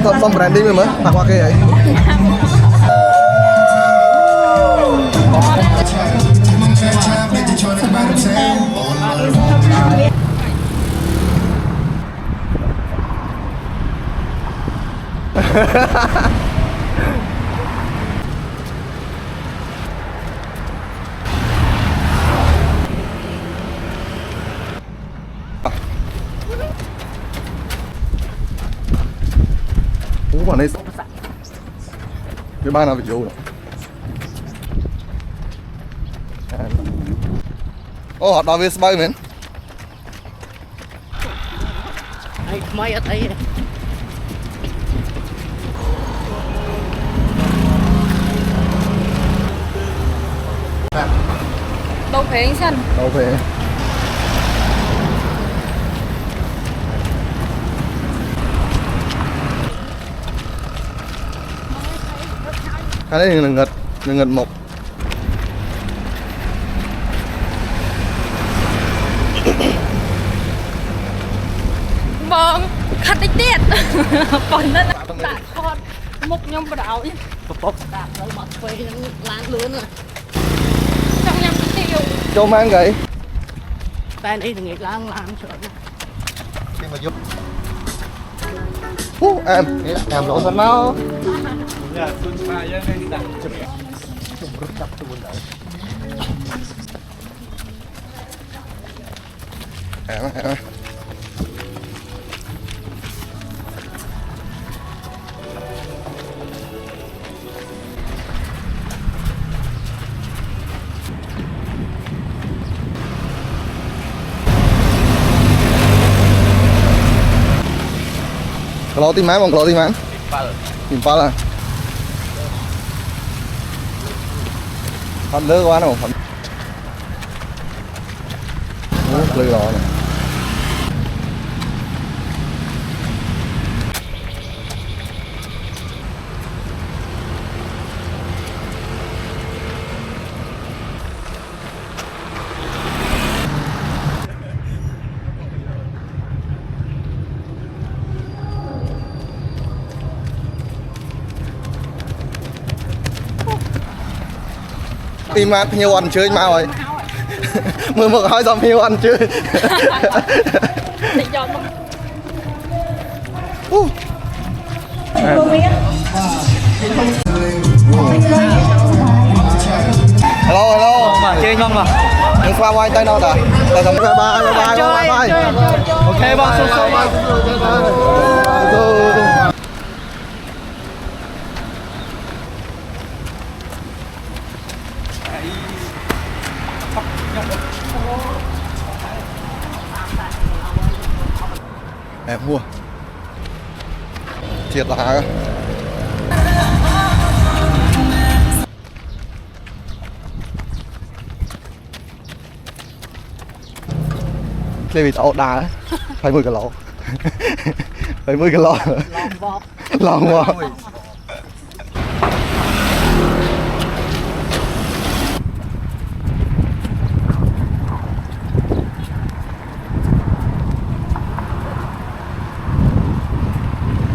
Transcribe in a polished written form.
xong branding rồi mới tặng qua kia ấy. Quả này cái ba nào bị vô rồi. Ô, họ đào về bay mình. Ai mai ở đây. Đâu về anh Sân? Đâu về. Cái đấy là ngật một. Vâng, khát đích tiết. Còn nó đã con mục nhom vào đảo chứ. Bốc đạp rồi mặc quay láng lớn rồi. Trong nhầm tiêu. Cho mang cái. Bên đây thì người láng sợ. Nhưng mà giúp. Em lỗ thân máu. Ya, sun saya nih tak cepet. Bercap tuh bunda. Em. Kalau tim mana? Kalau tim mana? Timpal lah. Phần đỡ quá nào phần. Lưới đó này. Tìm ăn nhiều ăn chơi mau rồi. Mưa mực hỏi dòng nhiều ăn chơi. Để cho nó. Hello. Mà chơi ngon mà. Đừng qua quay tay nào ta. Ta thầm bye. Ok bang số. Em mua triệt là hả? Đây bị tao đá đấy. 20 cái lỗ. 20 cái lỗ. Lòng bọc. Lòng bọc.